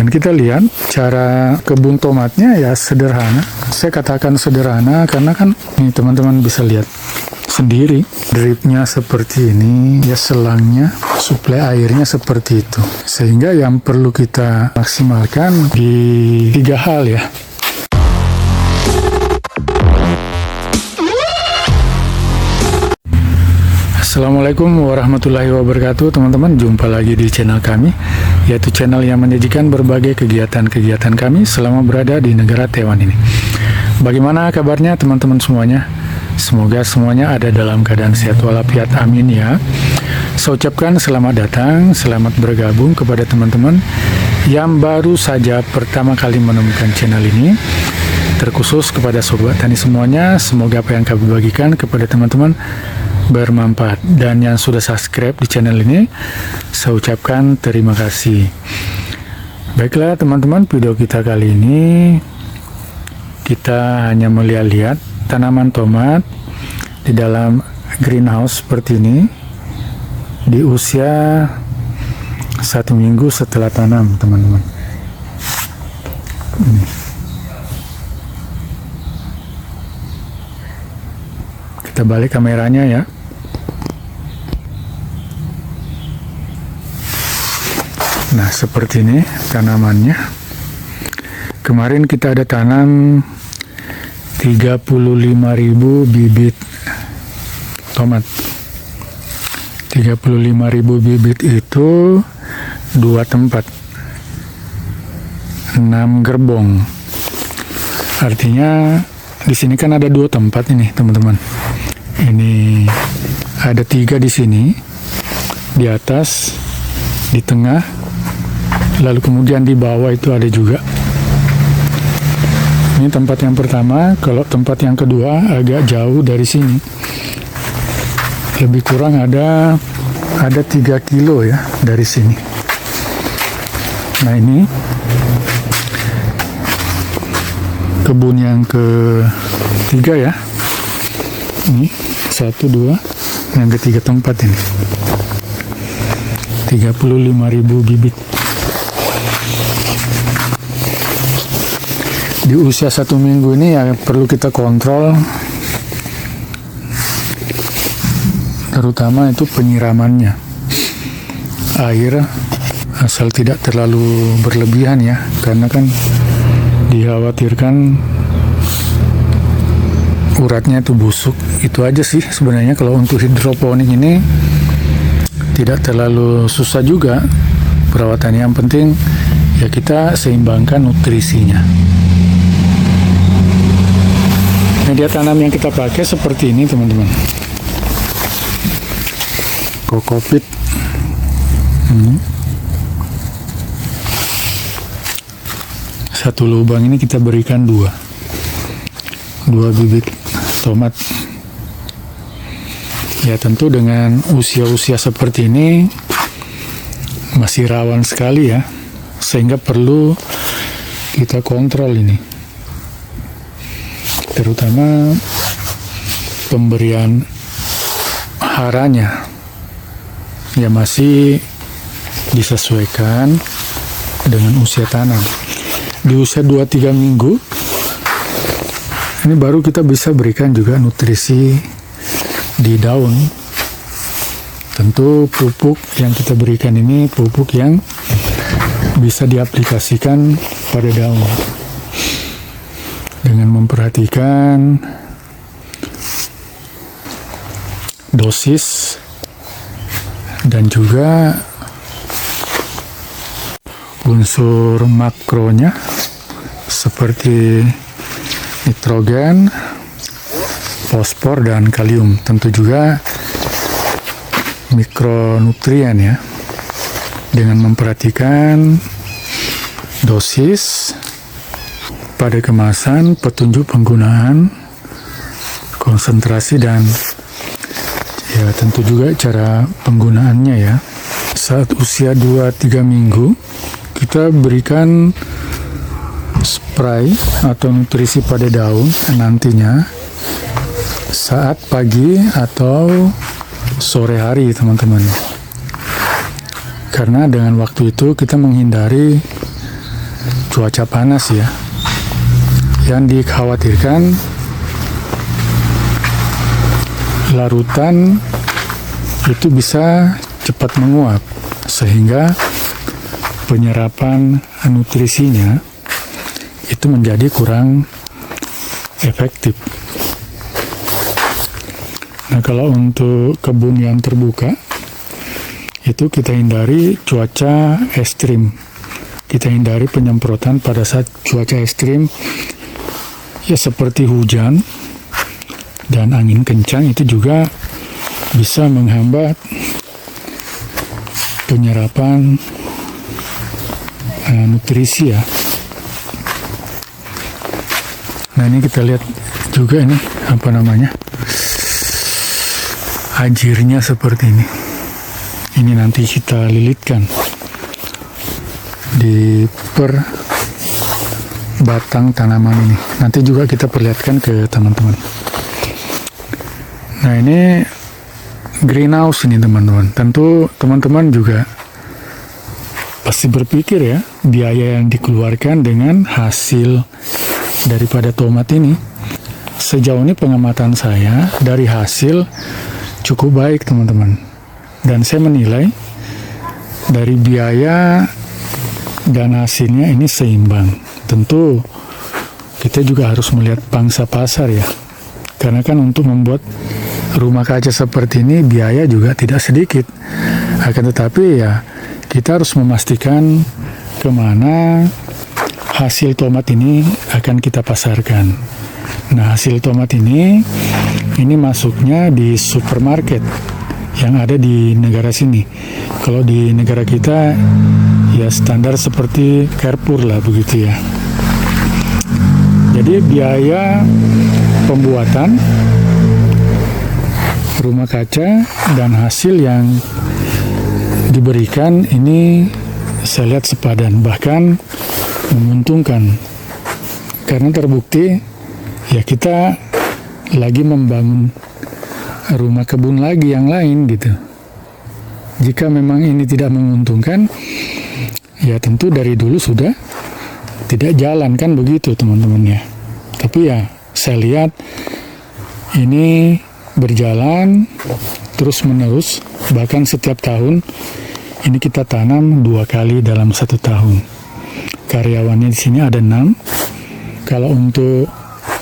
Dan kita lihat cara kebun tomatnya ya sederhana. Saya katakan sederhana karena kan ini teman-teman bisa lihat sendiri, dripnya seperti ini, ya selangnya, suplai airnya seperti itu. Sehingga yang perlu kita maksimalkan di 3 hal ya. Assalamualaikum warahmatullahi wabarakatuh teman-teman, jumpa lagi di channel kami, yaitu channel yang menyajikan berbagai kegiatan-kegiatan kami selama berada di negara Taiwan ini. Bagaimana kabarnya teman-teman semuanya? Semoga semuanya ada dalam keadaan sehat walafiat, amin ya. Saya ucapkan selamat datang, selamat bergabung kepada teman-teman yang baru saja pertama kali menemukan channel ini. Terkhusus kepada sobat tani semuanya, semoga apa yang kami bagikan kepada teman-teman bermanfaat, dan yang sudah subscribe di channel ini saya ucapkan terima kasih. Baiklah teman-teman, video kita kali ini kita hanya melihat-lihat tanaman tomat di dalam greenhouse seperti ini di usia 1 minggu setelah tanam teman-teman. Kita balik kameranya ya. Nah, seperti ini tanamannya. Kemarin kita ada tanam 35.000 bibit tomat. 35.000 bibit itu 2 tempat, 6 gerbong. Artinya di sini kan ada 2 tempat ini teman-teman. Ini ada 3 di sini, di atas, di tengah, lalu kemudian di bawah itu ada juga. Ini tempat yang pertama. Kalau tempat yang kedua agak jauh dari sini, lebih kurang ada 3 kilo ya dari sini. Nah, ini kebun yang ketiga ya. Ini 1, 2, yang ketiga tempat ini. 35.000 bibit. Di usia 1 minggu ini ya perlu kita kontrol, terutama itu penyiramannya. Air asal tidak terlalu berlebihan ya, karena kan dikhawatirkan uratnya itu busuk. Itu aja sih sebenarnya. Kalau untuk hidroponik ini tidak terlalu susah juga perawatannya. Yang penting ya kita seimbangkan nutrisinya. Media tanam yang kita pakai seperti ini teman-teman. Kokopit. Satu lubang ini kita berikan 2 bibit tomat. Ya tentu dengan usia-usia seperti ini masih rawan sekali ya, sehingga perlu kita kontrol ini, terutama pemberian haranya ya masih disesuaikan dengan usia tanam. Di usia 2-3 minggu ini baru kita bisa berikan juga nutrisi di daun. Tentu pupuk yang kita berikan ini pupuk yang bisa diaplikasikan pada daun dengan memperhatikan dosis dan juga unsur makronya seperti nitrogen, fosfor, dan kalium. Tentu juga mikronutrien ya, dengan memperhatikan dosis pada kemasan, petunjuk penggunaan, konsentrasi, dan ya tentu juga cara penggunaannya ya. Saat usia 2-3 minggu kita berikan spray atau nutrisi pada daun nantinya saat pagi atau sore hari teman-teman. Karena dengan waktu itu kita menghindari cuaca panas ya, yang dikhawatirkan larutan itu bisa cepat menguap sehingga penyerapan nutrisinya itu menjadi kurang efektif. Nah, kalau untuk kebun yang terbuka itu kita hindari cuaca ekstrim. Kita hindari penyemprotan pada saat cuaca ekstrim ya, seperti hujan dan angin kencang. Itu juga bisa menghambat penyerapan nutrisi ya. Nah, ini kita lihat juga ini ajirnya seperti ini. Ini nanti kita lilitkan di per batang tanaman ini. Nanti juga kita perlihatkan ke teman-teman. Nah, ini greenhouse ini teman-teman. Tentu teman-teman juga pasti berpikir ya, biaya yang dikeluarkan dengan hasil daripada tomat ini. Sejauh ini pengamatan saya dari hasil cukup baik teman-teman. Dan saya menilai dari biaya dan hasilnya ini seimbang. Tentu kita juga harus melihat pangsa pasar ya. Karena kan untuk membuat rumah kaca seperti ini biaya juga tidak sedikit. Akan tetapi ya kita harus memastikan kemana hasil tomat ini akan kita pasarkan. Nah, hasil tomat ini masuknya di supermarket yang ada di negara sini. Kalau di negara kita ya standar seperti Carrefour lah begitu ya. Jadi biaya pembuatan rumah kaca dan hasil yang diberikan ini saya lihat sepadan, bahkan menguntungkan. Karena terbukti ya kita lagi membangun rumah kebun lagi yang lain gitu. Jika memang ini tidak menguntungkan, ya tentu dari dulu sudah tidak jalan kan begitu teman-teman ya. Tapi ya saya lihat ini berjalan terus menerus, bahkan setiap tahun ini kita tanam 2 kali dalam 1 tahun. Karyawannya di sini ada 6. Kalau untuk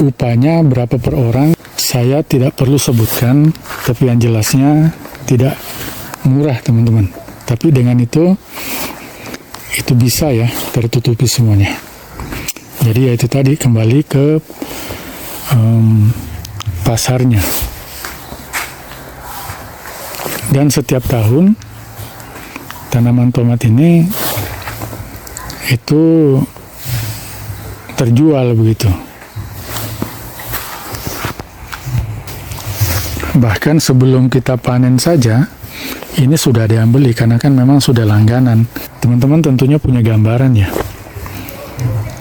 upahnya berapa per orang, saya tidak perlu sebutkan, tapi yang jelasnya tidak murah teman-teman. Tapi dengan itu bisa ya tertutupi semuanya. Jadi ya itu tadi, kembali ke pasarnya. Dan setiap tahun tanaman tomat ini itu terjual begitu. Bahkan sebelum kita panen saja, ini sudah ada yang beli karena kan memang sudah langganan. Teman-teman tentunya punya gambaran ya,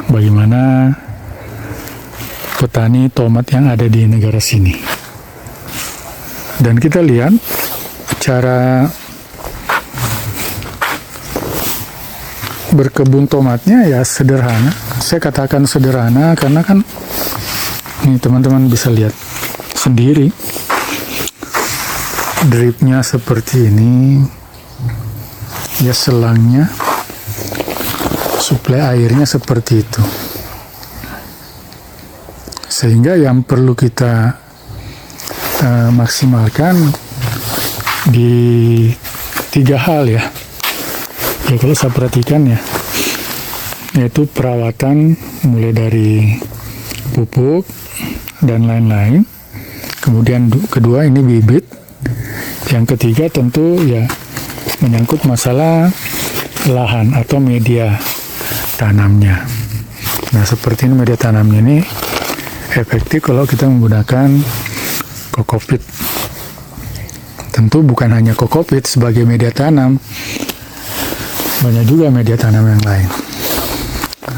bagaimana petani tomat yang ada di negara sini. Dan kita lihat cara berkebun tomatnya ya sederhana. Saya katakan sederhana karena kan ini teman-teman bisa lihat sendiri. Dripnya seperti ini, ya selangnya, suplai airnya seperti itu. Sehingga yang perlu kita maksimalkan di 3 hal ya. Ya kalau saya perhatikan ya, yaitu perawatan mulai dari pupuk dan lain-lain. Kemudian kedua ini bibit. Yang ketiga tentu ya menyangkut masalah lahan atau media tanamnya. Nah seperti ini media tanamnya ini efektif kalau kita menggunakan kokopit. Tentu bukan hanya kokopit sebagai media tanam, banyak juga media tanam yang lain.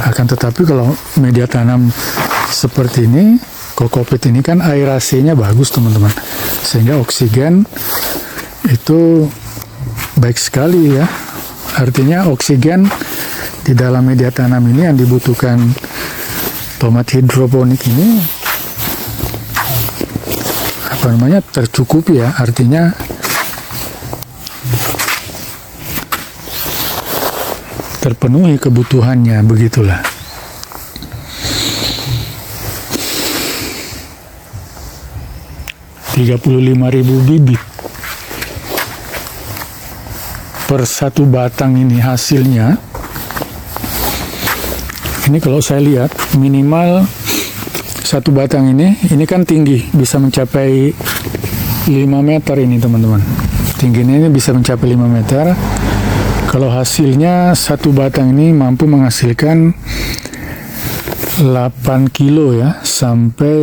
Akan tetapi kalau media tanam seperti ini, kokopit ini kan aerasinya bagus teman-teman, sehingga oksigen itu baik sekali ya. Artinya oksigen di dalam media tanam ini yang dibutuhkan tomat hidroponik ini tercukupi ya, artinya terpenuhi kebutuhannya, begitulah. $35.000 bibit per satu batang ini hasilnya. Ini kalau saya lihat minimal satu batang ini kan tinggi, bisa mencapai 5 meter ini teman-teman. Tingginya ini bisa mencapai 5 meter. Kalau hasilnya satu batang ini mampu menghasilkan 8 kilo ya, sampai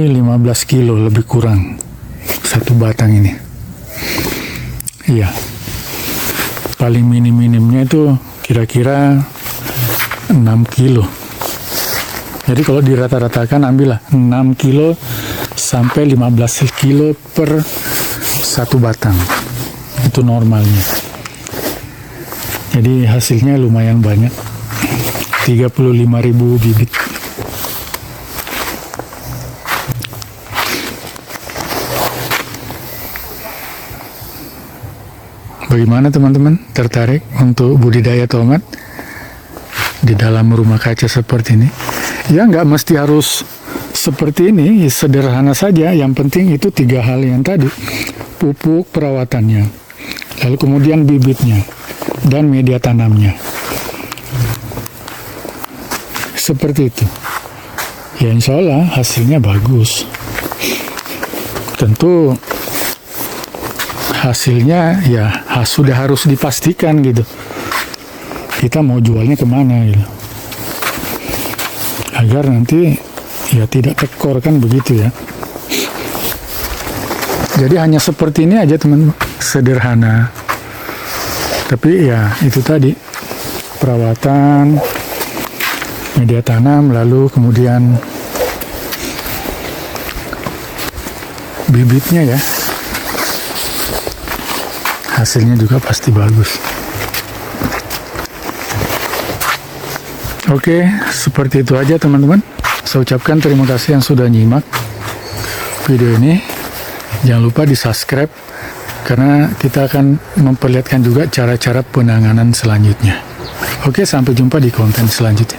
15 kilo lebih kurang satu batang ini. Iya, paling minim-minimnya itu kira-kira 6 kilo. Jadi kalau dirata-ratakan ambillah 6 kilo sampai 15 kilo per satu batang. Itu normalnya. Jadi hasilnya lumayan banyak. 35.000 bibit. Bagaimana teman-teman? Tertarik untuk budidaya tomat di dalam rumah kaca seperti ini? Ya, nggak mesti harus seperti ini, sederhana saja. Yang penting itu 3 hal yang tadi. Pupuk, perawatannya, lalu kemudian bibitnya, dan media tanamnya. Seperti itu. Ya insya Allah hasilnya bagus. Tentu hasilnya ya sudah harus dipastikan gitu. Kita mau jualnya kemana gitu. Agar nanti ya tidak tekor, kan begitu ya. Jadi hanya seperti ini aja teman-teman, sederhana. Tapi ya itu tadi, perawatan, media tanam, lalu kemudian bibitnya ya. Hasilnya juga pasti bagus. Oke, seperti itu aja teman-teman. Saya ucapkan terima kasih yang sudah nyimak video ini. Jangan lupa di subscribe, karena kita akan memperlihatkan juga cara-cara penanganan selanjutnya. Oke, sampai jumpa di konten selanjutnya.